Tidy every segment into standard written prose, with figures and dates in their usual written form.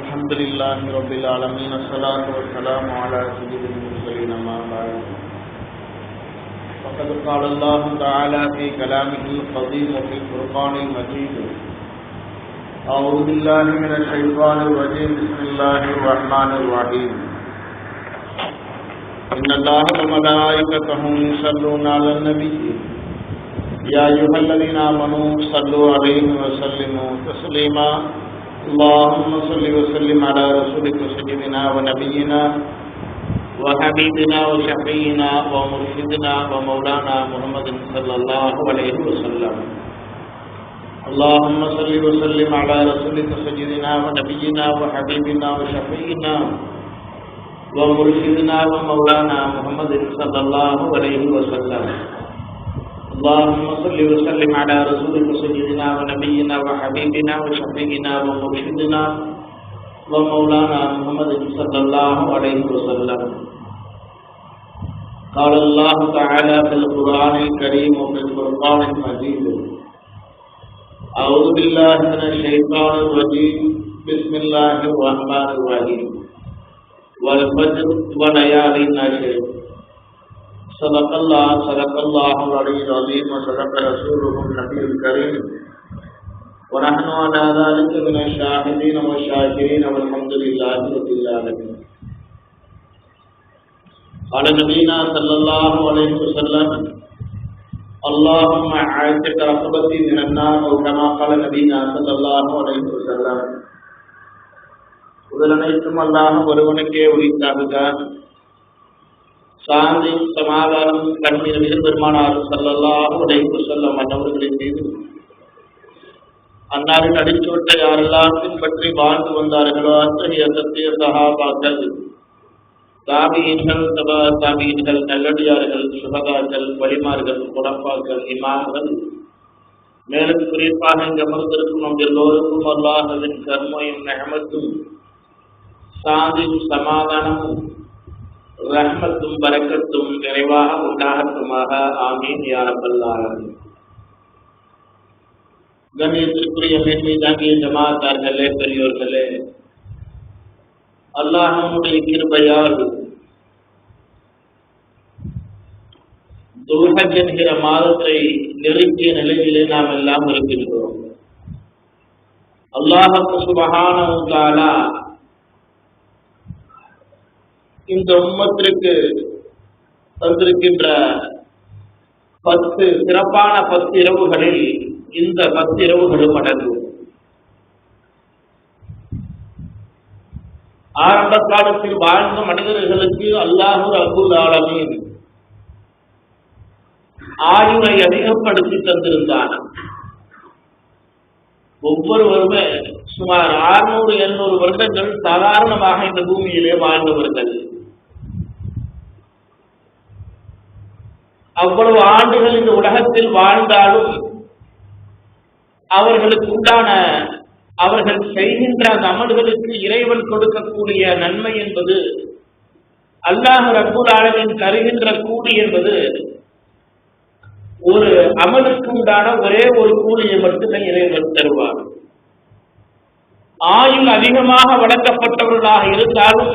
الحمد لله رب العالمين الصلاة والسلام على سيد المرسلين ما بعد فقد قال الله تعالى في كلامه القديم وفي الفرقان المجيد أعوذ بالله من الشيطان الرجيم بسم الله الرحمن الرحيم إن الله وملائكته يصلون على النبي يا أيها الذين آمنوا صلوا عليه وسلموا تسليما اللهم صل وسلم على رسولك سيدنا ونبينا وحبيبنا وشفيعنا ومرشدنا ومولانا محمد صلى الله عليه وسلم اللهم صل وسلم على رسولك سيدنا ونبينا وحبيبنا وشفيعنا ومرشدنا ومولانا محمد صلى الله عليه وسلم اللهم صل وسلم على رسولك سيدنا ونبينا وحبيبنا وشفيعنا ومرشدنا ومولانا محمد صلى الله عليه وسلم قال الله تعالى في القرآن الكريم وفي الفرقان المجيد أعوذ بالله من الشيطان الرجيم بسم الله الرحمن الرحيم والفجر وليال عشر صدق الله العلي العظيم وصدق رسوله النبي الكريم ونحن على ذلك من الشاهدين والشاكرين والحمد لله رب العالمين. قال نبينا صلى الله عليه وسلم اللهم اعتق رقبتي من النار او كما قال نبينا صلى الله عليه وسلم. முதலனைத்தும் அல்லாஹ் ஒருவனுக்கே உரித்தாகுதான். சாந்தி சமாதானம் கண்மீர் பெருமானார் ஸல்லல்லாஹு அலைஹி வஸல்லம் அவர்களின் மீது அன்னாரின் அடிச்சுவட்டை யாரெல்லாம் பின்பற்றி வாழ்ந்து வந்தார்களோ அத்தகைய சத்திய சஹாபாக்கள், தாபீன்கள், தபா தாபீன்கள், நல்லடியார்கள், சுஹதாக்கள், வலிமார்கள், குலஃபாக்கள், இமாம்கள், மேலும் குறிப்பாக இங்கு அமர்ந்திருக்கும் நம் எல்லோருக்கும் அல்லாஹ்வின் கருணையும் நிஅமத்தும் சாந்தியும் சமாதானமும் ரஹ்மத்தும் பரக்கத்தும் நிறைவாக உண்டாகட்டுமாக. ஆமீன் யா ரப்பல் ஆலமீன். கண்ணியத்திற்குரிய மேன்மை தாங்கிய ஜமாத்தார்களே, பெரியோர்களே, அல்லாஹ்வுடைய கிருபையால் துல்ஹஜ் என்கிற மாதத்தை நெருங்கிய நிலையிலே நாம் எல்லாம் இருக்கின்றோம். அல்லாஹ் சுப்ஹானஹு வ தஆலா இந்த உம்மத்திற்கு தந்திருக்கின்ற 10 சிறப்பான 10 இரவுகளில் இந்த 10 இரவுகளும் அடங்கும். ஆரம்ப காலத்தில் வாழ்ந்த மனிதர்களுக்கு அல்லாஹ் ரப்புல் ஆலமீன் ஆயுளை அதிகப்படுத்தி தந்திருந்தான். ஒவ்வொருவருமே சுமார் 600-700 வருடங்கள் சாதாரணமாக இந்த பூமியிலே வாழ்ந்தவர்கள். அவ்வளவு ஆண்டுகள் இந்த உலகத்தில் வாழ்ந்தாலும் அவர்களுக்கு உண்டான அவர்கள் செய்கின்ற அந்த அமல்களுக்கு இறைவன் கொடுக்கக்கூடிய நன்மை என்பது, அல்லாஹ் ரப்புல் ஆலமீன் தருகின்ற கூலி என்பது, ஒரு அமலுக்கு உண்டான ஒரே ஒரு கூலியை மட்டுமே இறைவன் தருவார். ஆயுள் அதிகமாக வழங்கப்பட்டவர்களாக இருந்தாலும்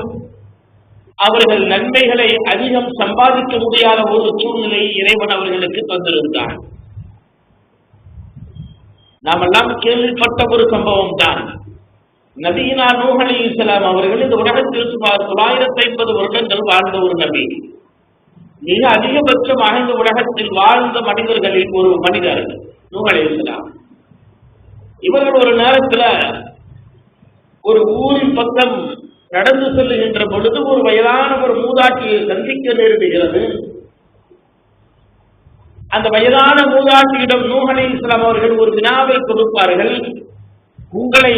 அவர்கள் நன்மைகளை அதிகம் சம்பாதிக்க முடியாத ஒரு சூழ்நிலையை இறைவன் அவர்களுக்கு தந்திருந்தார். நாம் எல்லாம் கேள்விப்பட்ட ஒரு சம்பவம் தான். நபியினா நூஹ் அலைஹிஸ்ஸலாம் அவர்கள் இந்த உலகத்தில் சுமார் 950 வருடங்கள் வாழ்ந்த ஒரு நபி. மிக அதிகபட்சமாக இந்த உலகத்தில் வாழ்ந்த மனிதர்களில் ஒரு மனிதர் நூஹ் அலைஹிஸ்ஸலாம். இவர்கள் ஒரு நேரத்துல ஒரு ஊரின் பக்கம் நடந்து செல்லுகின்ற பொழுது ஒரு வயதான ஒரு மூதாட்டியை சந்திக்க நேரிடுகிறது. அந்த வயதான மூதாட்டியிடம் நூஹ் அலைஹிஸ்ஸலாம் அவர்கள் ஒரு வினாவை கொடுப்பார்கள். உங்களை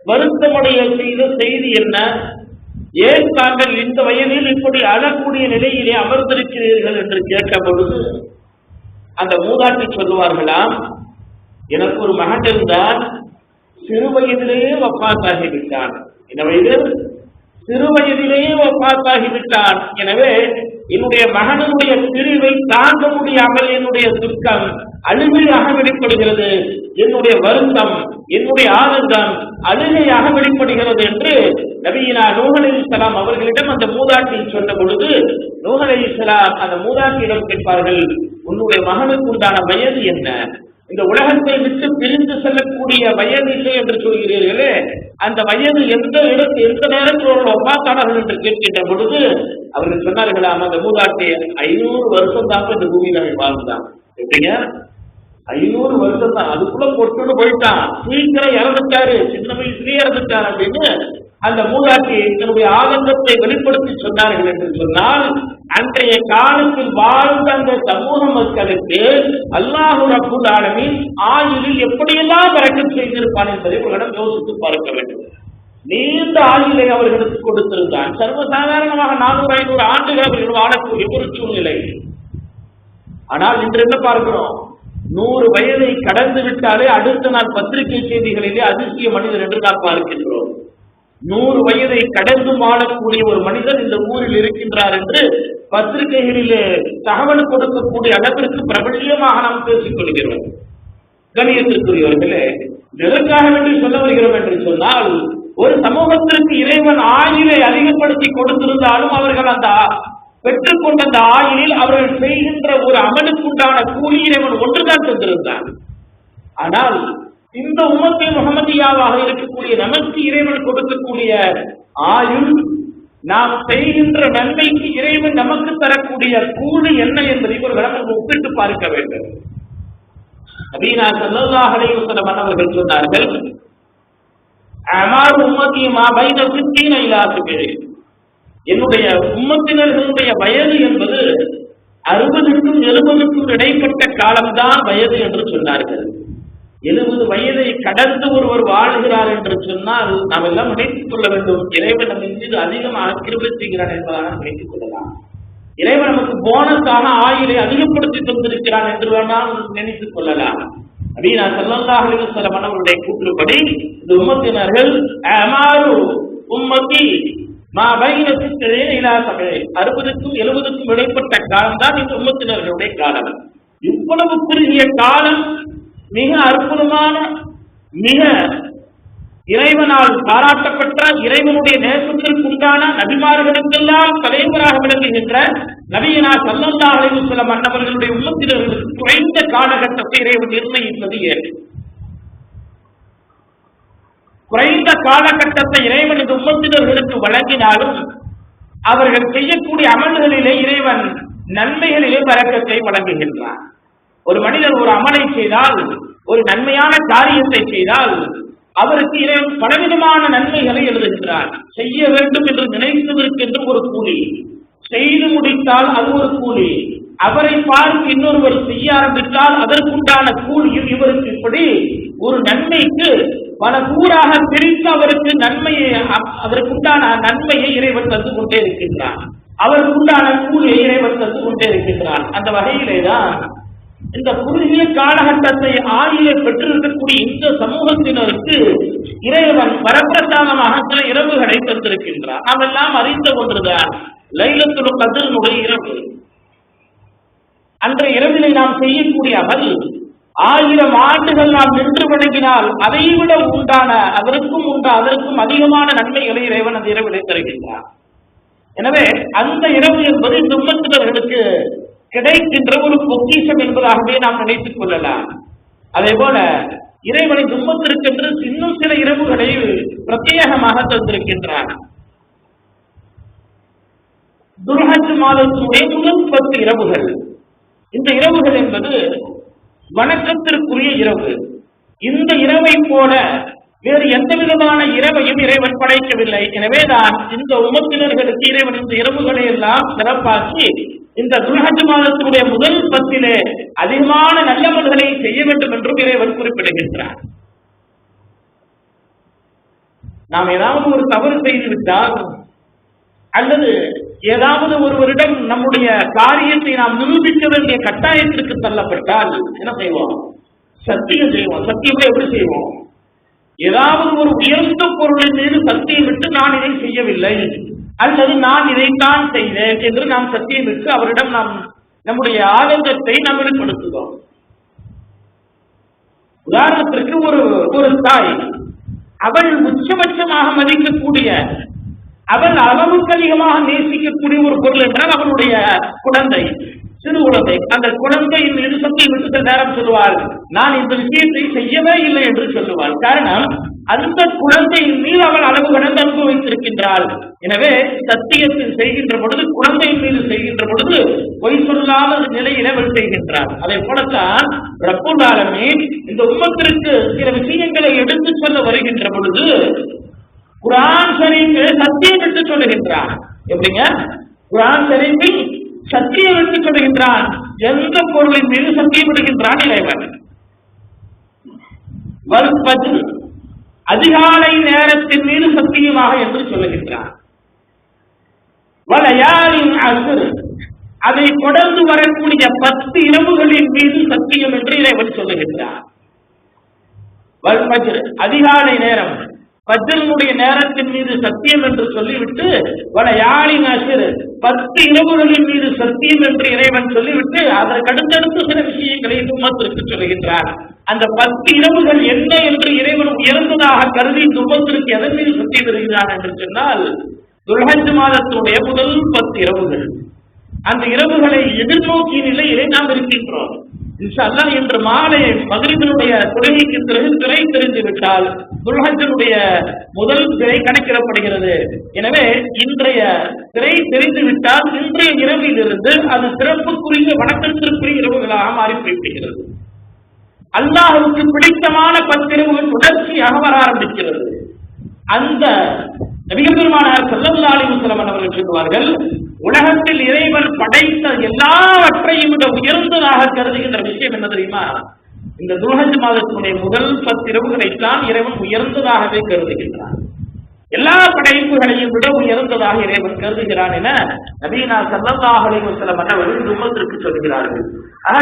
வருத்தமடைய செய்த செய்தி என்ன? ஏன் தாங்கள் இந்த வயதில் இப்படி அழக்கூடிய நிலையிலே அமர்ந்திருக்கிறீர்கள் என்று கேட்ட பொழுது அந்த மூதாட்டி சொல்லுவார்களாம், எனக்கு ஒரு மகன் இருந்தான், சிறு வயதிலேயே வஃபாத்தாகிவிட்டான். என்ன வயது? சிறு வயதிலேயே வஃபாத்தாகிவிட்டான். எனவே என்னுடைய மகனுடைய பிரிவை தாங்க முடியாமல் என்னுடைய துக்கம் அழுகையாக வெளிப்படுகிறது, என்னுடைய வருத்தம், என்னுடைய ஆனந்தம் அழுகையாக வெளிப்படுகிறது என்று நபியினா நூஹ் அலைஹிஸ்ஸலாம் அவர்களிடம் அந்த மூதாட்டி சொன்ன பொழுது, நூஹ் அலைஹிஸ்ஸலாம் அந்த மூதாட்டியிடம் கேட்பார்கள், உன்னுடைய மகனுக்கு உண்டான வயது என்ன? இந்த உலகத்தை விட்டு பிரிந்து செல்லக்கூடிய வயது இல்லை என்று சொல்கிறீர்களே, அந்த வயது எந்த நேரத்தில் ஒரு ஒப்பாத்தாளர்கள் என்று கேட்கின்ற பொழுது அவர்கள் சொன்னார்களாம், அந்த மூதாட்டி 500 வருஷம் தான் இந்த பூமியில வாழ்ந்தான். எப்படிங்க 500 வருஷம் தான், அதுக்குள்ள பொட்டுன்னு போயிட்டான், சீக்கிரம் இறந்துட்டாரு, சின்ன வயசுலயே இறந்துட்டார் அப்படின்னு அந்த மூதாட்டி தன்னுடைய ஆனந்தத்தை வெளிப்படுத்தி சொன்னார்கள் என்று சொன்னால், அன்றைய காலத்தில் வாழ்ந்த அந்த சமூக மக்களுக்கு அல்லாஹ் ரப்புல் ஆலமீன் ஆயுளில் எப்படியெல்லாம் பரக்கத் செய்திருப்பான் என்பதை உங்களிடம் யோசித்து பார்க்க வேண்டும். நீண்ட ஆயுளை அவர்களுக்கு கொடுத்திருந்தான். சர்வசாதாரணமாக 400-500 ஆண்டுகள் அவர்கள் வாழக்கூடிய ஒரு சூழ்நிலை. ஆனால் இன்று என்ன பார்க்கிறோம், 100 வயதை கடந்து விட்டாலே அடுத்த நாள் பத்திரிகை செய்திகளிலே அதிசய மனிதர் என்று நாம் பார்க்கின்றோம். 100 வயதை கடந்து வாழக்கூடிய ஒரு மனிதர் இந்த ஊரில் இருக்கின்றார் என்று பத்திரிகைகளிலே தகவல் கொடுக்கக்கூடிய அளவிற்கு பிரபல்யமாக நாம் பேசிக் கொள்கிறோம். கணியத்திற்குரியவர்களே, எதற்காக வேண்டி சொல்ல வருகிறோம் என்று சொன்னால், ஒரு சமூகத்திற்கு இறைவன் ஆயுளை அதிகப்படுத்தி கொடுத்திருந்தாலும் அவர்கள் அந்த பெற்றுக்கொண்ட அந்த ஆயுளில் அவர்கள் செய்கின்ற ஒரு அமலுக்குண்டான கூலி இறைவன் ஒன்றுதான் தந்திருந்தான். ஆனால் இந்த உம்மத்தை முஹம்மதியாவாக இருக்கக்கூடிய நமக்கு இறைவன் கொடுக்கக்கூடிய ஆயுள், நாம் செய்கின்ற நன்மைக்கு இறைவன் நமக்கு தரக்கூடிய கூலி என்ன என்பதை ஒரு விளக்கம் ஒப்பிட்டு பார்க்க வேண்டும். நபினா ஸல்லல்லாஹு அலைஹி வஸல்லம் அவர்கள் சொன்னார்கள், அமார் உம்மதி மா பைன 60 இலா 70. என்னுடைய உம்மத்தினர்களுடைய வயது என்பது 60க்கும் 70க்கும் இடைப்பட்ட காலம்தான் வயது என்று சொன்னார்கள். 70 வயதை கடந்து ஒருவர் வாழ்கிறார் என்று சொன்னால் நாம் எல்லாம் நினைத்துக் கொள்ள வேண்டும், இறைவன் நம்ம மீது அதிகமாக கிருபை செய்கிறான் என்பதாக நினைத்துக் கொள்ளலாம். இறைவன் நமக்கு போனஸாக ஆயுளை அதிகப்படுத்தி தந்திருக்கிறான் என்று வேணால் நினைத்துக் கொள்ளலாம். நபினா ஸல்லல்லாஹு அலைஹி வஸல்லம் அவர்களுடைய கூற்றுப்படி இந்த உம்மத்தினர்கள் அமாரு உம்மதி மா பைன 60 இலா 70, 60க்கும் 70க்கும் இடைப்பட்ட காலம் தான் இந்த உம்மத்தினர்களுடைய காலம். இவ்வளவு குறுகிய காலம் மிக அற்புதமான, மிக இறைவனால் பாராட்டப்பட்ட, இறைவனுடைய நேசத்திற்கு உண்டான நபிமார்களுக்கெல்லாம் தலைவராக விளங்குகின்ற நபியினா ஸல்லல்லாஹு அலைஹி வஸல்லம் அன்னவர்களுடைய உம்மத்தினர்களுக்கு குறைந்த காலகட்டத்தை இறைவன் நிர்ணயிப்பது ஏன்? குறைந்த காலகட்டத்தை இறைவன் இந்த உம்மத்தினர்களுக்கு வழங்கினாலும் அவர்கள் செய்யக்கூடிய அமல்களிலே இறைவன் நன்மைகளிலே பரக்கத்தை வழங்குகின்றான். ஒரு மனிதர் ஒரு அமலை செய்தால், ஒரு நன்மையான காரியத்தை செய்தால் அவருக்கு இறைவன் பலவிதமான நன்மைகளை எழுதுகின்றார். செய்ய வேண்டும் என்று நினைத்ததற்கென்று ஒரு கூலி, செய்து முடித்தால் அது ஒரு கூலி, அவரை பார்த்து இன்னொருவர் செய்ய ஆரம்பித்தால் அதற்குண்டான கூலியும் இவருக்கு இப்படி ஒரு நன்மைக்கு பல கூறாக பிரித்து அவருக்கு நன்மையை, அதற்குண்டான நன்மையை இறைவன் தந்து கொண்டே இருக்கின்றான். அவருக்குண்டான கூலியை இறைவன் தந்து கொண்டே இருக்கின்றான். அந்த வகையிலேதான் இந்த குறுகிய காலகட்டத்தை ஆயுளை பெற்றிருக்கக்கூடிய இந்த சமூகத்தினருக்கு இறைவன் வரப்பிரசாதமாக சில இரவுகளை தந்திருக்கின்றார். நாம் எல்லாம் அறிந்த ஒன்றுதான் லைலத்துல் கத்ருடைய இரவு. அன்றைய இரவிலே நாம் செய்யக்கூடிய அமல் 1000 ஆண்டுகள் நாம் நின்று வணங்கினால் அதைவிட உண்டான அதற்கும் அதிகமான நன்மைகளை இறைவன் அந்த இரவிலே தருகின்றார். எனவே அந்த இரவு என்பது இந்த உம்மத்தினர்களுக்கு கிடைக்கின்ற ஒரு பொக்கிஷம் என்பதாகவே நாம் நினைத்துக் கொள்ளலாம். அதே போல இறைவனின் உம்மத்திற்கென்று இன்னும் சில இரவுகளை பிரத்யேகமாக தந்திருக்கின்றார். துல்ஹஜ் மாதத்தினுடைய முதல் 10 இரவுகள், இந்த இரவுகள் என்பது வணக்கத்திற்குரிய இரவு. இந்த இரவை போல வேறு எந்த விதமான இரவையும் இறைவன் படைக்கவில்லை. எனவேதான் இந்த உம்மத்தினர்களுக்கு இறைவன் இந்த இரவுகளை எல்லாம் சிறப்பாக்கி இந்த துல்ஹஜ் மாதத்தினுடைய முதல் 10 அதிகமான நல்லமல்களை செய்ய வேண்டும் என்றும் இறைவன் குறிப்பிடுகின்றார். நாம் ஏதாவது ஒரு தவறு செய்து விட்டால் அல்லது ஏதாவது ஒருவரிடம் நம்முடைய காரியத்தை நாம் நிரூபிக்க வேண்டிய கட்டாயத்திற்கு தள்ளப்பட்டால் என்ன செய்வோம்? சத்தியம் செய்வோம். சத்தியம் எப்படி செய்வோம்? ஏதாவது ஒரு உயர்ந்த பொருளின் மீது சத்தியம் விட்டு நான் இதை செய்யவில்லை, அல்லது நான் இதைத்தான் செய்தேன் என்று நாம் சத்தியமிட்டு அவரிடம் நாம் நம்முடைய ஆனந்தத்தை நாம் வெளிப்படுத்துவோம். உதாரணத்திற்கு ஒரு தாய், அவள் உச்சபட்சமாக மதிக்கக்கூடிய, அவள் அளவுக்கு அதிகமாக நேசிக்கக்கூடிய ஒரு பொருள் என்றால் அவளுடைய குழந்தை, சிறு குழந்தை. அந்த குழந்தையின் மீது சத்தியம் விட்டு நேரம் சொல்லுவாள், நான் இந்த விஷயத்தை செய்யவே இல்லை என்று சொல்லுவாள். காரணம், அந்த குழந்தையின் மீது அவள் அளவு கடந்து அனுபவித்திருக்கின்றாள். எனவே சத்தியத்தில் செய்கின்ற பொழுது, குழந்தையின் மீது செய்கின்ற பொழுது பொய் சொல்லாத நிலையில் அவள் செய்கின்றாள். அதை போலத்தான் ரப்புல் ஆலமீன் இந்த உம்மத்திற்கு சில விஷயங்களை எடுத்து சொல்ல வருகின்ற பொழுது குர்ஆன் ஷரீஃபில் சத்தியம் விட்டு சொல்லுகின்றான். எப்படிங்க? குர்ஆன் ஷரீஃபில் சத்தியம் விட்டு சொல்லுகின்றான். எந்த பொருளின் மீது சத்தியம் விடுகின்றான் இறைவன்? வல்ஃபஜ்ர், அதிகாலை நேரத்தின் மீது சத்தியமாக என்று சொல்லுகின்றான். வலயாலின் அஸ்ர், அதை தொடர்ந்து வரக்கூடிய 10 இரவுகளின் மீது சத்தியம் என்று இறைவன் சொல்லுகின்றான். வல்ஃபஜ்ர், அதிகாலை நேரம், ஃபஜ்ருடைய நேரத்தின் மீது சத்தியம் என்று சொல்லிவிட்டு வலயாலின் அஸ்ர், 10 இரவுகளின் மீது சத்தியம் என்று இறைவன் சொல்லிவிட்டு அதற்கு அடுத்தடுத்து சில விஷயங்களை உம்மத்திற்கு சொல்லுகின்றார். அந்த 10 இரவுகள் என்ன என்று இறைவன் உயர்ந்ததாக கருதி உம்மத்திற்கு எதன் மீது சத்தியம் வருகிறான் என்று சொன்னால், துல்ஹஜ் மாதத்தினுடைய முதல் 10 இரவுகள். அந்த இரவுகளை எதிர்நோக்கிய நிலையிலே நாம் இருக்கின்றோம். இன்ஷா அல்லாஹ் இன்று மாலை மக்ரிபினுடைய தொழுகைக்கு பிறகு திரை தெரிந்து விட்டால் துல்ஹஜ்ஜுடைய முதல் திரை கணக்கிடப்படுகிறது. எனவே இன்றைய திரை தெரிந்து விட்டால் இன்றைய இரவிலிருந்து அது சிறப்புக்குரிய வணக்கத்திற்குரிய இரவுகளாக மாறி போய்விடுகிறது. அல்லாஹ்வுக்கு பிடித்தமான 10 இரவுகள் தொடர்ச்சியாக வர ஆரம்பிக்கிறது. அந்த நபிகள் பெருமானார் ஸல்லல்லாஹு அலைஹி வஸல்லம் அவர்கள் சொல்வார்கள், உலகத்தில் இறைவன் படைத்த எல்லாவற்றையும் விட உயர்ந்ததாக கருதுகின்ற விஷயம் என்ன தெரியுமா? இந்த துல்ஹஜ் மாதத்தினுடைய முதல் 10 இரவுகளைத்தான் இறைவன் உயர்ந்ததாகவே கருதுகின்றான். எல்லா படைப்புகளையும் விட உயர்ந்ததாக இறைவன் கருதுகிறான் என நபினா ஸல்லல்லாஹு அலைஹி வஸல்லம் அவர்கள் உம்மத்திற்கு சொல்கிறார்கள்.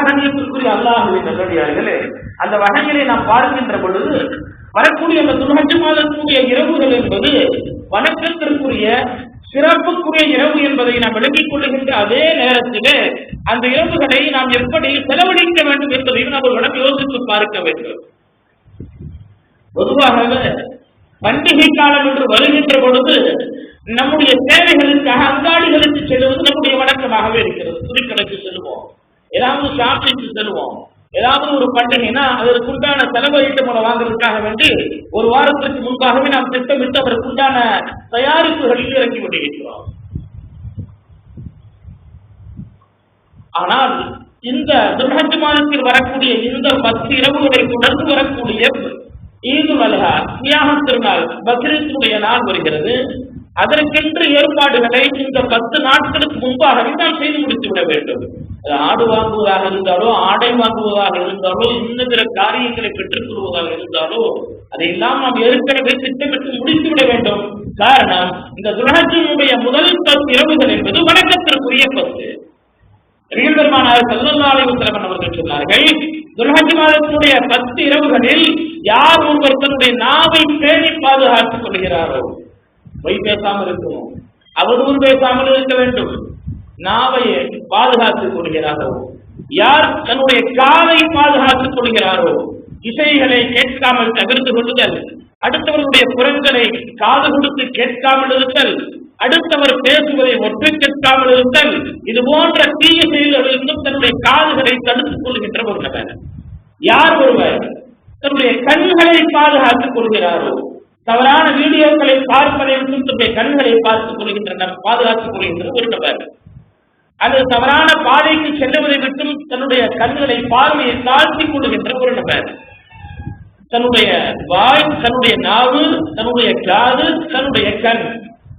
கண்ணியத்திற்குரிய அல்லாஹ்வின் நல்லடியார்களே, அந்த வகையிலே நாம் பார்க்கின்ற பொழுது வரக்கூடிய அந்த துல்ஹஜ் மாதத்தினுடைய இரவுகள் என்பது வணக்கத்திற்குரிய சிறப்புக்குரிய இரவு என்பதை நாம் விளங்கிக் கொள்ளுகின்ற அதே நேரத்திலே அந்த இரவுகளை நாம் எப்படி செலவழிக்க வேண்டும் என்பதையும் நாம் யோசித்து பார்க்க வேண்டும். பொதுவாகவே பண்டிகை காலம் என்று வருகின்ற பொழுது நம்முடைய தேவைகளுக்காக அங்காடிகளுக்கு செல்வது நம்முடைய வழக்கமாகவே இருக்கிறது. துணிக்கடைக்கு செல்வோம், ஏதாவது ஷாப்பிங்க்கு செல்வோம், ஏதாவது ஒரு பண்டிகைனா அதற்குண்டான செலவு ஐட்டங்களை வாங்குறதுக்காக வேண்டி ஒரு வாரத்திற்கு முன்பாகவே நாம் திட்டமிட்டு அதற்குண்டான தயாரிப்புகளில் இறங்கி விடுகின்றோம். ஆனால் இந்த துல்ஹஜ் மாதத்தில் வரக்கூடிய இந்த 10 இரவுகளை தொடர்ந்து வரக்கூடிய ஈதுல் அல்ஹா, தியாகத் திருநாள், பக்ரீத்துடைய நாள் வருகிறது. அதற்கென்று ஏற்பாடுகளை இந்த 10 நாட்களுக்கு முன்பாகவே நாம் செய்து முடித்து விட வேண்டும். ஆடு வாங்குவதாக இருந்தாலோ, ஆடை வாங்குவதாக இருந்தாலோ, இன்னும் பிற காரியங்களை பெற்றுக் கொள்வதாக இருந்தாலோ அதையெல்லாம் நாம் ஏற்கனவே திட்டமிட்டு முடித்து விட வேண்டும். காரணம், இந்த துல்ஹஜ்ஜினுடைய முதல் 10 இரவுகள் என்பது வணக்கத்திற்குரிய 10. நபிகள் பெருமானார் ஸல்லல்லாஹு அலைஹி வஸல்லம் அவர்கள் சொன்னார்கள், துல்ஹஜ் மாதத்தினுடைய 10 இரவுகளில் யார் ஒருவர் தன்னுடைய நாவை பேணி பாதுகாத்துக் கொள்கிறாரோ, பொய் பேசாமல் இருக்கணும், அவதூறு பேசாமல் இருக்க வேண்டும், நாவை பாதுகாத்துக் கொள்கிறாரோ, யார் தன்னுடைய காதை பாதுகாத்துக் கொள்கிறாரோ, இசைகளை கேட்காமல் தவிர்த்து கொள்ளுதல், அடுத்தவர்களுடைய புறங்களை காது கொடுத்து கேட்காமல் இருத்தல், அடுத்தவர் பேசுவதை ஒற்றை கேட்காமல் இருத்தல், இது போன்ற தீய செயல்களிலிருந்தும் தன்னுடைய காதுகளை தடுத்துக் கொள்கின்ற ஒரு நபர். யார் ஒருவர் தன்னுடைய கண்களை பாதுகாத்துக் கொள்கிறாரோ, தவறான வீடியோக்களை பார்ப்பதை தன்னுடைய கண்களை பார்த்துக் கொள்கின்ற பாதுகாத்துக் கொள்கின்ற ஒரு நபர், அல்லது தவறான பாதைக்கு செல்லுவதை விட்டும் தன்னுடைய கண்களை பார்வையை தாழ்த்திக் கொள்கின்ற ஒரு நபர், தன்னுடைய வாய், தன்னுடைய நாவு, தன்னுடைய காது, தன்னுடைய கண்,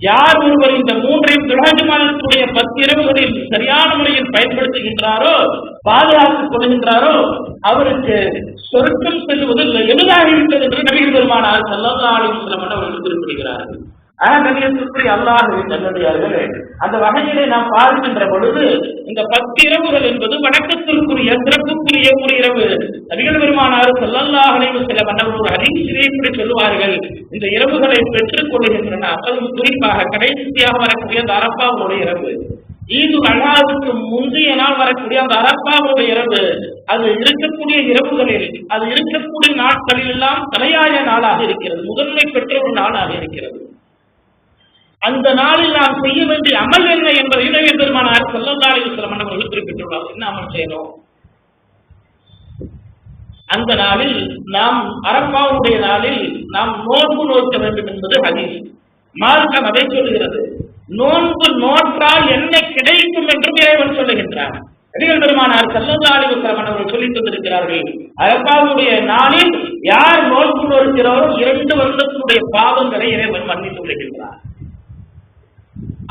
யார் ஒருவர் இந்த 3ஐயும் துல்ஹஜ் மாதத்துடைய 10 இரவுகளில் சரியான முறையில் பயன்படுத்துகின்றாரோ, பாதுகாத்துக் கொள்கின்றாரோ, அவருக்கு சொர்க்கம் செல்வது எளிதாக இருக்கிறது என்று நபிகள் பெருமானார் ஸல்லல்லாஹு அலைஹி வஸல்லம் அவர்கள் குறிப்பிடுகிறார்கள். கண்ணியத்திற்குரிய அல்லாஹ்வின் நல்லடியார்களே, அந்த வகையிலே நாம் பார்க்கின்ற பொழுது இந்த 10 இரவுகள் என்பது வணக்கத்திற்குரிய சிறப்புக்குரிய ஒரு இரவு. நபிகள் பெருமானார் ஸல்லல்லாஹு அலைஹி வஸல்லம் அவர்கள் ஹதீஸிலே இப்படி சொல்லுவார்கள், இந்த இரவுகளை பெற்றுக் கொள்கின்றன. அதுவும் குறிப்பாக கடைசியாக வரக்கூடிய அந்த அரஃபாவுடைய இரவு, ஈதுல் அல்ஹாவுக்கு முந்தைய நாள் வரக்கூடிய அந்த அரஃபாவுடைய இரவு, அது இருக்கக்கூடிய இரவுகளில், அது இருக்கக்கூடிய நாட்களில் எல்லாம் தலையாய நாளாக இருக்கிறது, முதன்மை பெற்ற ஒரு நாளாக இருக்கிறது. அந்த நாளில் நாம் செய்ய வேண்டிய அமல் என்ன என்பதை நபிகள் பெருமானார் ஸல்லல்லாஹு அலைஹி வஸல்லம் அவர்கள் குறிப்பிட்டுள்ளார். என்ன அமல் செய்யணும்? அந்த நாளில் நாம் அரஃபாவுடைய நாளில் நாம் நோன்பு நோக்க வேண்டும் என்பது ஹதீஸ். மார்க்கம் அதை சொல்லுகிறது. நோன்பு நோற்றால் என்ன கிடைக்கும் என்றும் இறைவன் சொல்லுகின்றார். நபிகள் பெருமானார் ஸல்லல்லாஹு அலைஹி வஸல்லம் அவர்கள் சொல்லித் தந்திருக்கிறார்கள், அரஃபாவுடைய நாளில் யார் நோன்பு நோக்கிறாரோ 2 வருடத்தினுடைய பாவங்களை இறைவன் மன்னித்து விடுகின்றார்.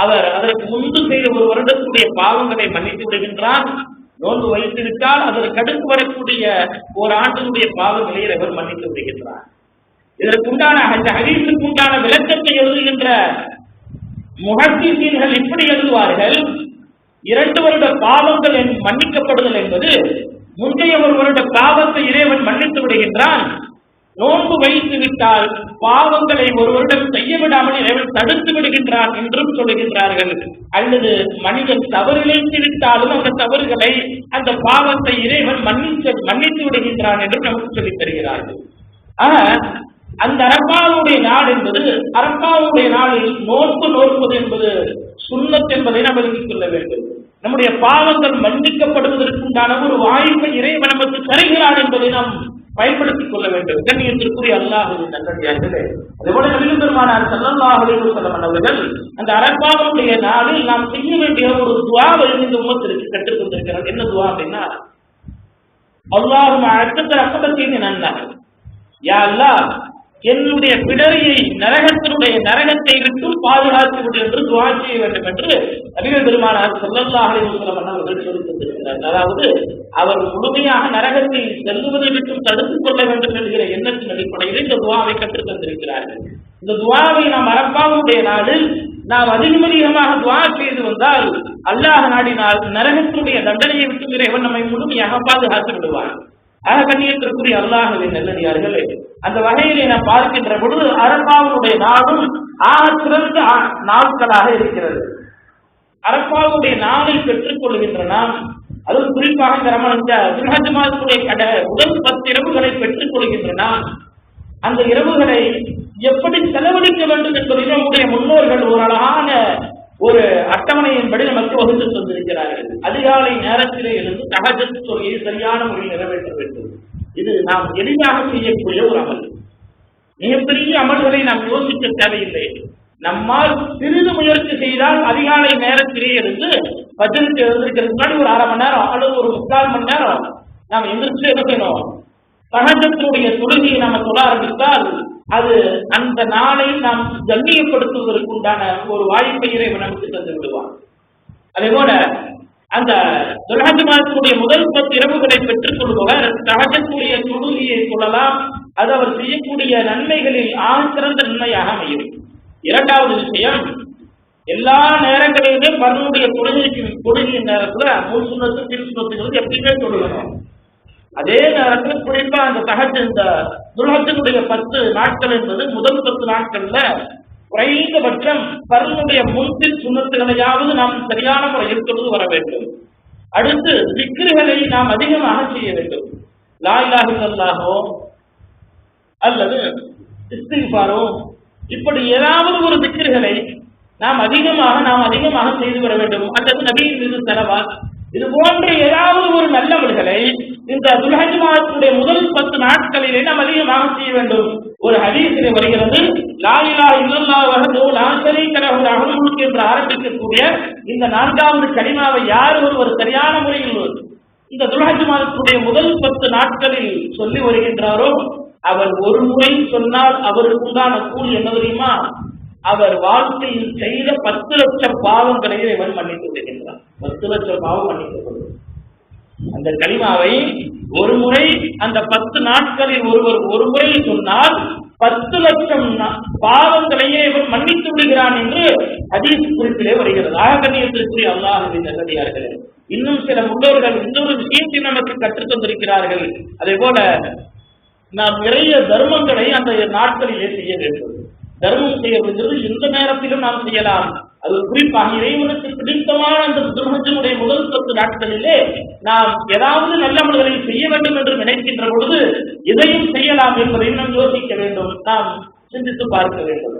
அவர் அதற்கு முன்பு செய்த 1 வருடத்துடைய பாவங்களை மன்னித்து விடுகின்றார். நோன்பு வைத்திருந்தால் அதற்கு அடுத்து வரக்கூடிய 1 ஆண்டினுடைய பாவங்களை இறைவன் மன்னித்து விடுகின்றார். இதற்குண்டான அந்த ஹதீஸுக்கு உண்டான விளக்கத்தை எழுதுகின்ற முஹத்திஸீன்கள் இப்படி எழுதுவார்கள், 2 வருட பாவங்கள் மன்னிக்கப்படுதல் என்பது முந்தைய 1 வருட பாவத்தை இறைவன் மன்னித்து விடுகின்றான். நோன்பு வைத்து விட்டால் பாவங்களை 1 வருடம் செய்ய விடாமல் இறைவன் தடுத்து விடுகின்றான் என்றும் சொல்லுகின்றார்கள். அல்லது மனிதன் தவறிழைத்து விட்டாலும் அந்த தவறுகளை, அந்த பாவத்தை இறைவன் மன்னித்து விடுகின்றான் என்று நமக்கு சொல்லித் தருகிறார்கள். அந்த அரஃபாவுடைய நாள் என்பது, அரஃபாவுடைய நாளில் நோன்பு நோற்பது என்பது சுன்னத் என்பதை நாம் விளங்கிக் கொள்ள வேண்டும். நம்முடைய பாவங்கள் மன்னிக்கப்படுவதற்குண்டான ஒரு வாய்ப்பை இறைவன் நமக்கு தருகிறான் என்பதை நாம் பயன்படுத்திக் கொள்ள வேண்டும். கண்ணியத்திற்குரிய அல்லாஹ்வின் நல்லடியார்களே, அதுபோல நபிகள் பெருமானார் ஸல்லல்லாஹு அலைஹி வஸல்லம் அவர்கள் அந்த அரஃபாவுடைய நாளில் நாம் செய்ய வேண்டிய ஒரு துஆவை இந்த உம்மத்திற்கு கற்றுக் தந்திருக்கிறார். என்ன துஆ அப்படின்னா, அல்லாஹும்ம அஅத்தக ரஹ்மத்தீன் நன்னார், யா அல்லாஹ் என்னுடைய பிடரியை நரகத்தை விட்டு பாதுகாத்து விடு என்று துஆ செய்ய வேண்டும் என்று நபிகள் பெருமானார் ஸல்லல்லாஹு அலைஹி வஸல்லம் அவர்கள் சொல்லித் தந்திருக்கிறார். அதாவது அவர் முழுமையாக நரகத்தில் செல்லுவதை விட்டு தடுத்துக் கொள்ள வேண்டும் என்கிற எண்ணத்தின் அடிப்படையில் இந்த துஆவை கற்றுத் தந்திருக்கிறார்கள். இந்த துஆவை நாம் அரஃபாவுடைய நாளில் நாம் அதிகமாக துஆ செய்து வந்தால் அல்லாஹ் நாடினால் நரகத்தினுடைய தண்டனையை விட்டு இறைவன் நம்மை முழுமையாக பாதுகாத்து விடுவார். கண்ணியத்திற்குரிய அல்லாஹ்வின் நல்லடியார்களே, அந்த வகையிலே நாம் பார்க்கின்ற பொழுது அரஃபாவுடைய நாளும் சிறந்த நாட்களாக இருக்கிறது. அரஃபாவுடைய நாளை பெற்றுக் கொள்கின்ற நாம், அதுவும் குறிப்பாக இந்த துல்ஹஜ் மாதத்துடைய முதல் 10 இரவுகளை பெற்றுக் கொள்கின்ற நாம், அந்த இரவுகளை எப்படி செலவழிக்க வேண்டும் என்பதை நம்முடைய முன்னோர்கள் ஒரு அழகான ஒரு அட்டவணையின்படி நமக்கு வகுத்து தந்திருக்கிறார்கள். அதிகாலை நேரத்திலே இருந்து தஹஜ்ஜத் தொழுகையை சரியான முறையில் நிறைவேற்ற வேண்டும். இது நாம் எளிதாக செய்யக்கூடிய ஒரு அமல். மிகப்பெரிய அமல்களை நாம் யோசிக்க தேவையில்லை. நம்மால் சிறிது முயற்சி செய்தால் அதிகாலை நேரத்திலே இருந்து ஃபஜ்ருக்கு எழுந்திருக்கிறது முன்னாடி ஒரு 1/2 மணி நேரம் அல்லது ஒரு 3/4 மணி நேரம் நாம் எந்திரிச்சு என்ன செய்யணும், தஹஜ்ஜத்துடைய தொழுகையை நாம் சொல்ல ஆரம்பித்தால் அது அந்த நாளை நாம் கண்ணியப்படுத்துவதற்கு உண்டான ஒரு வாய்ப்பை இறைவன் நமக்கு தந்து விடுவார். அதே போல அந்த துல்ஹஜ் மாதத்துடைய முதல் 10 இரவுகளை பெற்றுக் கொள்பவர் தஹஜ்ஜத்துடைய தொழுகையை சொல்லலாம். அது அவர் செய்யக்கூடிய நன்மைகளில் சிறந்த நன்மையாக அமையும். 2வது விஷயம், எல்லா நேரங்களிலுமே பர்னுடைய தொழுகை நேரத்துல முன் சுன்னத்து பின் சுன்னத்துங்கிறது எப்படியுமே தொழுகணும். அதே நேரத்தில் குறிப்பா அந்த இந்த துல்ஹஜ்ஜுடைய 10 நாட்கள் என்பது முதல் 10 நாட்கள்ல குறைந்தபட்சம் பர்னுடைய முன்பின் சுன்னத்துகளையாவது நாம் சரியான முறையில் தொழுது வர வேண்டும். அடுத்து திக்ருகளை நாம் அதிகமாக செய்ய வேண்டும். லா இலாஹ இல்லல்லாஹோ அல்லது இஸ்திக்ஃபாரோ, இப்படி ஏதாவது ஒரு திக்ருகளை நாம் அதிகமாக செய்து வர வேண்டும். அல்லது நபியின் மீது ஸலவாத், இது போன்ற ஏதாவது ஒரு நல்லவர்களை இந்த துல்ஹஜ் மாதத்துடைய முதல் 10 நாட்களிலே நாம் அதிகமாக செய்ய வேண்டும். ஒரு ஹதீஸிலே வருகிறது, லா இலாஹ இல்லல்லாஹு வஹ்தஹு லா ஷரீக லஹு லஹுல் முல்கு என்று ஆரம்பிக்கக்கூடிய இந்த 4வது கலிமாவை யார் ஒருவர் சரியான முறையில் இந்த துல்ஹஜ் மாதத்துடைய முதல் 10 நாட்களில் சொல்லி வருகின்றாரோ, அவர் ஒரு முறை சொன்னால் அவருக்கு உண்டான கூலி என்ன தெரியுமா? அவர் வாழ்க்கையில் செய்த 10 லட்சம் பாவங்களை இறைவன் மன்னித்து விடுகின்றார். 10 லட்சம் பாவம் மன்னிக்கப்படும். அந்த கலிமாவை ஒரு முறை அந்த 10 நாட்களில் ஒருவர் ஒரு முறை சொன்னால் 10 லட்சம் பாவங்களையே இவன் மன்னித்து விடுகிறான் என்று ஹதீஸ் குறிப்பிலே வருகிறது. ஆகணியத்திற்குரிய அல்லாஹ்வின் நல்லடியார்களே, இன்னும் சில முன்னோர்கள் இன்னொரு விஷயத்தை நமக்கு கற்றுத் தந்திருக்கிறார்கள். அதே போல நாம் நிறைய தர்மங்களை அந்த நாட்களிலே செய்ய வேண்டும். தர்மம் செய்யப்படுகிறது எந்த நேரத்திலும் நாம் செய்யலாம். அது குறிப்பாக இறைவனுக்கு பிடித்தமான அந்த துல்ஹஜ்ஜுடைய முதல் 10 நாட்களிலே நாம் ஏதாவது நல்ல அமல்களை செய்ய வேண்டும் என்று நினைக்கின்ற பொழுது இதையும் செய்யலாம் என்பதையும் நாம் யோசிக்க வேண்டும், நாம் சிந்தித்து பார்க்க வேண்டும்.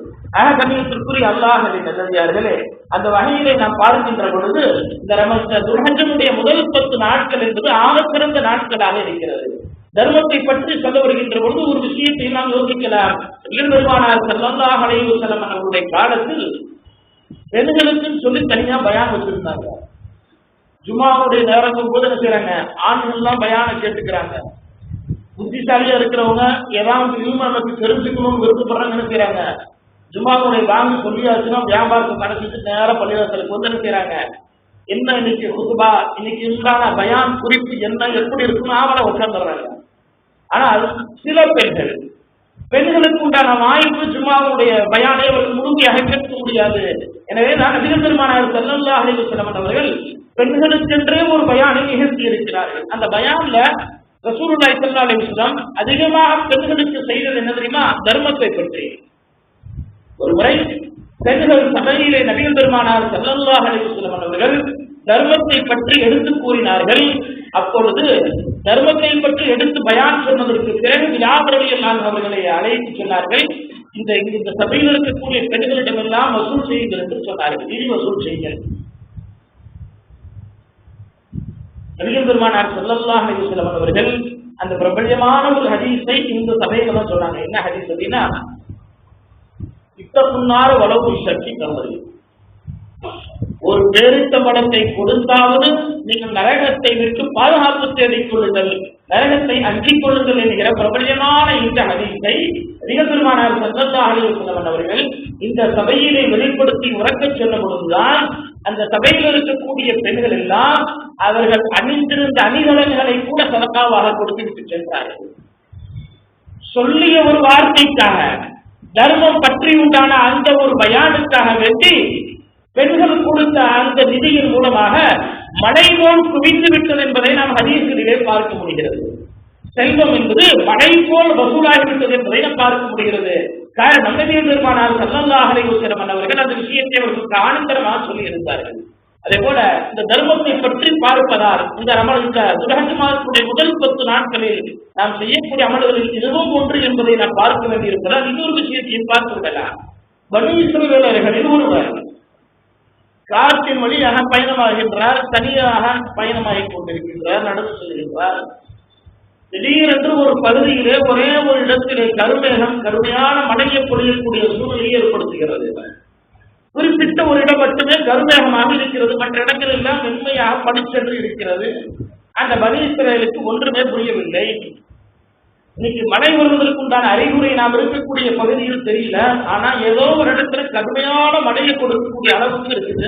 கண்ணியத்திற்குரிய அல்லாஹ்வின் நல்லடியார்களே, அந்த வகையிலே நாம் பார்க்கின்ற பொழுது இந்த துல்ஹஜ்ஜுடைய முதல் 10 நாட்கள் என்பது ஆகச்சிறந்த நாட்களாக இருக்கிறது. தர்மத்தை பற்றி சொல்ல வருகின்ற பொழுது ஒரு விஷயத்தை நாம் யோசிக்கலாம். பெருமானார் ஸல்லல்லாஹு அலைஹி வஸல்லம் அவர்களுடைய காலத்தில் பெண்களுக்கு சொல்லி தனியா பயான் வச்சிருந்தாங்க. ஜும்மாவுடைய நேரங்கும் போது என்ன செய்யறாங்க, ஆண்கள் எல்லாம் பயான கேட்டுக்கிறாங்க. புத்திசாலியா இருக்கிறவங்க ஏதாவது நமக்கு தெரிஞ்சுக்கணும்னு விருப்பப்படுறாங்க. என்ன செய்யறாங்க, ஜும்மாவுடைய வாங்கி சொல்லியாச்சுன்னா வியாபாரத்தை நடத்திட்டு நேரம் பள்ளிவாசலுக்கு வந்து என்ன செய்யறாங்க, என்ன இன்னைக்கு குதுபா, இன்னைக்கு உண்டான பயான் குறிப்பு என்ன எப்படி இருக்குன்னு ஆவலை உட்கார்ந்துடுறாங்க. ஆனால் சில பெண்களுக்கு உண்டான வாய்ப்பு ஜும்மாவுடைய பயானை அவர்கள் முழுமையாக கேட்க முடியாது. எனவே நான் நபிகள் பெருமானார் ஸல்லல்லாஹு அலைஹி வஸல்லம் அவர்கள் பெண்களுக்கென்றே ஒரு பயானை நிகழ்த்தி இருக்கிறார்கள். அந்த பயான்ல ரசூலுல்லாஹி ஸல்லல்லாஹு அலைஹி வஸல்லம் அதிகமாக பெண்களுக்கு செய்தது என்ன தெரியுமா, தர்மத்தை பற்றி. ஒரு முறை பெண்கள் சபையிலே நபிகள் பெருமானார் ஸல்லல்லாஹு அலைஹி வஸல்லம் அவர்கள் தர்மத்தை பற்றி எடுத்து கூறினார்கள். அப்பொழுது தர்மத்தை பற்றி எடுத்து பயான் சொன்னதற்கு பிறகு வியாபாரிகள் அவர்களை அழைத்து சொன்னார்கள், இந்த சபையில் இருக்கக்கூடிய பெண்களிடமெல்லாம் வசூல் செய்யுங்கள் என்று சொன்னார்கள். நிதி வசூல் செய்யுங்கள். நபிகள் பெருமானார் ஸல்லல்லாஹு அலைஹி வஸல்லம் அவர்கள் அந்த பிரபல்யமான ஒரு ஹதீஸை இந்த சபையில தான் சொன்னாங்க. என்ன ஹதீஸ் அப்படின்னா, இத்தகுன்னார வலவு சக்தி கமரி, ஒரு பேரித்த படத்தை கொடுத்தாவது நீங்கள் நரகத்தை விட்டு பாதுகாப்பு தேடிக் கொள்ளுங்கள், நரகத்தை அஞ்சிக் கொள்ளுங்கள் என்கிற பிரபல்யமான இந்த ஹதீஸை நபிகள் பெருமானார் ஸல்லல்லாஹு அலைஹி வஸல்லம் அவர்கள் இந்த சபையிலே வெளிப்படுத்தி உறக்கச் சொன்ன பொழுதுதான் அந்த சபையில் இருக்கக்கூடிய பெண்கள் எல்லாம் அவர்கள் அணிந்திருந்த அணிகலன்களை கூட சதகாவாக கொடுத்து விட்டு சென்றார்கள். சொல்லிய ஒரு வார்த்தைக்காக, தர்மம் பற்றி உண்டான அந்த ஒரு பயானுக்காக வேண்டி பெண்கள் கொடுத்த அந்த நிதியின் மூலமாக மழை போல் குவிந்து விட்டது என்பதை நாம் ஹதீஸிலே பார்க்க முடிகிறது. செல்வம் என்பது மழை போல் வசூலாகிவிட்டது என்பதை நாம் பார்க்க முடிகிறது. காரணம் நபிகள் பெருமானார் ஸல்லல்லாஹு அலைஹி வஸல்லம் அவர்கள் அந்த விஷயத்தை அவர்களுக்கு ஆனந்தரமாக சொல்லி இருந்தார்கள். அதே போல இந்த தர்மத்தை பற்றி பார்ப்பதால் இந்த துல்ஹஜ் மாதத்துடைய முதல் 10 நாட்களில் நாம் செய்யக்கூடிய அமல்களில் இதுவும் ஒன்று என்பதை நாம் பார்க்க வேண்டியிருப்பதால் இன்னொரு விஷயத்தையும் பார்த்து விடலாம். பனு இஸ்ரவேலர்களில் ஒருவர் காற்றின் வழியாக பயணமாகின்றார், தனியாக பயணமாகிக் கொண்டிருக்கின்றார், நடந்து செல்கின்றார். திடீரென்று ஒரு பகுதியிலே ஒரே ஒரு இடத்திலே கருமேகம் கருமையான மழையை பொழியக்கூடிய சூழ்நிலையை ஏற்படுத்துகிறது. குறிப்பிட்ட ஒரு இடம் மட்டுமே கருமேகமாக இருக்கிறது, மற்ற இடங்கள் எல்லாம் மென்மையாக பனிச்சென்று இருக்கிறது. அந்த பனி இஸ்ரவேலுக்கு ஒன்றுமே புரியவில்லை. இன்னைக்கு மழை வருவதற்குண்டான அறிகுறி நாம் இருக்கக்கூடிய பகுதியில் தெரியல, ஆனா ஏதோ ஒரு இடத்துல கடுமையான மழையை கொடுக்கக்கூடிய அளவுக்கு இருக்குது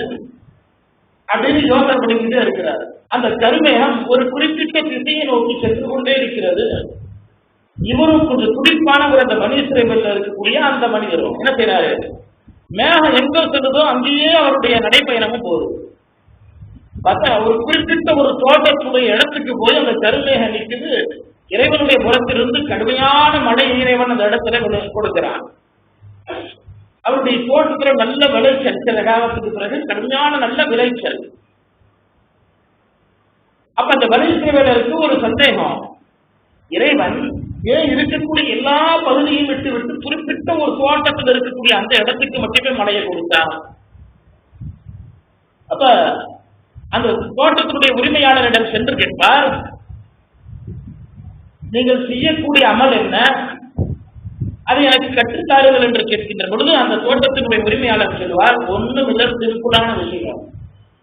அப்படின்னு யோசனை பண்ணிக்கிட்டே இருக்கிறார். அந்த கருமேகம் ஒரு குறிப்பிட்ட திசையை நோக்கி சென்று கொண்டே இருக்கிறது. இவரும் கொஞ்சம் துடிப்பான ஒரு அந்த பனி இஸ்ரவேல்ல இருக்கக்கூடிய அந்த மனிதரும் என்ன செய்யறாரு, மேகம் எங்க சென்றதோ அங்கேயே அவருடைய நடைப்பயணமும் போகுது. பார்த்தா ஒரு குறிப்பிட்ட ஒரு தோட்டத்துடைய இடத்துக்கு போய் அந்த கருமேகம் நிற்குது. இறைவனுடைய புறத்திலிருந்து கடுமையான மழை இறைவன் அந்த இடத்துல கொடுக்கிறான். அவருடைய தோட்டத்துல நல்ல விளைச்சல், சில காலத்துக்கு பிறகு கடுமையான நல்ல விளைச்சல். அப்ப அந்த பனி இஸ்ரவேலருக்கு ஒரு சந்தேகம், இறைவன் ஏன் இருக்கக்கூடிய எல்லா பகுதியும் விட்டு விட்டு குறிப்பிட்ட ஒரு தோட்டத்தில் இருக்கக்கூடிய அந்த இடத்துக்கு மட்டுமே மழையை கொடுத்தான்? அப்ப அந்த தோட்டத்தினுடைய உரிமையாளரிடம் சென்று கேட்பார், நீங்கள் செய்யக்கூடிய அமல் என்ன, அதை எனக்கு கற்றுத்தாருங்கள் என்று கேட்கின்ற பொழுது அந்த தோட்டத்தினுடைய உரிமையாளர் சொல்வார், ஒன்றும் இல்லை, சிம்பிளான விஷயம்.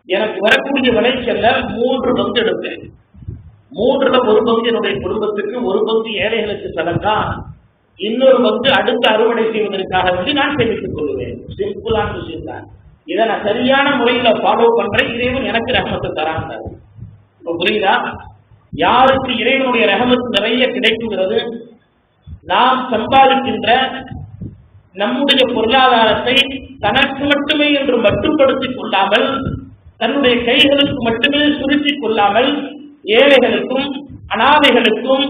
எனக்கு வரக்கூடிய விளைச்சல்ல 3 பங்கு எடுப்பேன். 3ல் 1 பங்கு என்னுடைய குடும்பத்துக்கு, 1 பங்கு ஏழைகளுக்கு சதக்கா, இன்னொரு பங்கு அடுத்த அறுவடை செய்வதற்காக வேண்டி நான் சேமித்துக் கொள்வேன். சிம்பிளான விஷயம் தான். இதை நான் சரியான முறையில ஃபாலோ பண்றேன், இறைவன் எனக்கு ரஹமத்தை தராங்க. இப்ப புரியுதா? யாருக்கு இறைவனுடைய ரஹமத் நிறைய கிடைக்குகிறது? நாம் சம்பாதிக்கின்ற நம்முடைய பொருளாதாரத்தை தனக்கு மட்டுமே என்று மட்டுப்படுத்திக் கொள்ளாமல், தன்னுடைய கைகளுக்கு மட்டுமே சுருக்கிக் கொள்ளாமல், ஏழைகளுக்கும் அனாதைகளுக்கும்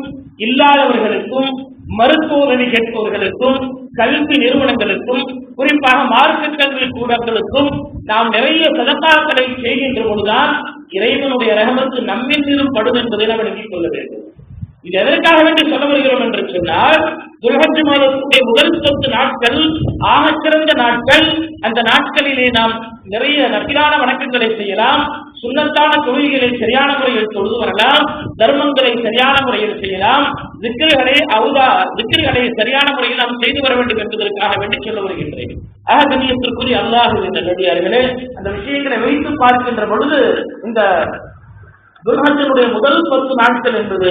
இல்லாதவர்களுக்கும் மருத்துவ உதவி கேட்பவர்களுக்கும் கல்வி நிறுவனங்களுக்கும் குறிப்பாக மார்க்க கல்வி கூடங்களுக்கும் நாம் நிறைய சதகாக்களை செய்கின்ற பொழுதுதான் இறைவனுடைய ரஹமத்து நம்மின் மீதும் படும் என்பதை நாம் விளங்கிக் கொள்ள வேண்டும். இது எதற்காக வேண்டி சொல்ல வருகிறோம் என்று சொன்னால், துல்ஹஜ் மாதத்துடைய முதல் 10 நாட்கள் ஆகச்சிறந்த நாட்கள். அந்த நாட்களிலே நாம் நிறைய நபிலான வணக்கங்களை செய்யலாம், சுன்னத்தான தொழுகைகளை சரியான முறையில் தொழுது வரலாம், தர்மங்களை சரியான முறையில் செய்யலாம், திக்ருகளை சரியான முறையில் நாம் செய்து வர வேண்டும் என்பதற்காக வேண்டி சொல்ல வருகின்றேன். கண்ணியத்திற்குரிய அல்லாஹ்வின் நல்லடியார்களே, அந்த விஷயங்களை வைத்து பார்க்கின்ற பொழுது இந்த துல்ஹஜ்ஜுடைய முதல் 10 நாட்கள் என்பது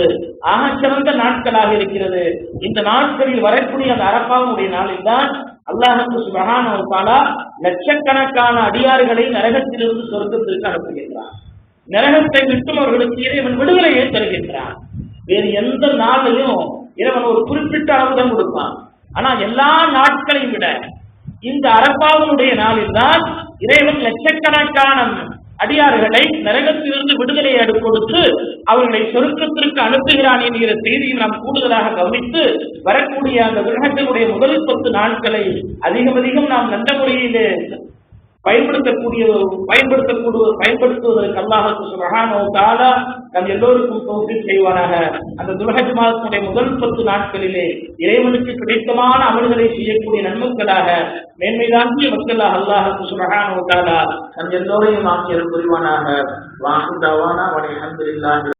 ஆகச்சிறந்த நாட்களாக இருக்கிறது. இந்த நாட்களில் வரக்கூடிய அந்த அரஃபாவுடைய நாளில் தான் அல்லாஹ் சுப்ஹானஹு வ தஆலா லட்சக்கணக்கான அடியார்களை நரகத்திலிருந்து சொர்க்கத்திற்கு அனுப்புகின்றார். நரகத்தை விட்டும் அவர்களுக்கு இறைவன் விடுதலையை தருகின்றான். வேறு எந்த நாளையும் இறைவன் ஒரு குறிப்பிட்ட அளவுதான் கொடுப்பான். ஆனா எல்லா நாட்களையும் விட இந்த அரஃபாவுடைய நாளில் தான் இறைவன் லட்சக்கணக்கான அடியார்களை நரகத்திலிருந்து விடுதலை கொடுத்து அவர்களை சொர்க்கத்திற்கு அனுப்புகிறான் என்கிற செய்தியை நாம் கூடுதலாக கவனித்து வரக்கூடிய அந்த துல்ஹஜ்ஜுடைய முதல் 10 நாட்களை அதிகம் நாம் நல்ல முறையிலே பயன்படுத்துவதற்கு அல்லாஹ் சுப்ஹானஹு வ தஆலா நம் எல்லோருக்கும் தௌஃபீக் செய்வானாக. அந்த துல்ஹஜ் மாதத்துடைய முதல் 10 நாட்களிலே இறைவனுக்கு பிடித்தமான அமல்களை செய்யக்கூடிய நன்மக்களாக மேன்மைதாங்கிய மக்களாக அல்லாஹ் சுப்ஹானஹு வ தஆலா நம் எல்லோரையும் ஆக்கியர் புரிவானாக. வாஹிதாவானா வல்ஹம்துலில்லாஹி.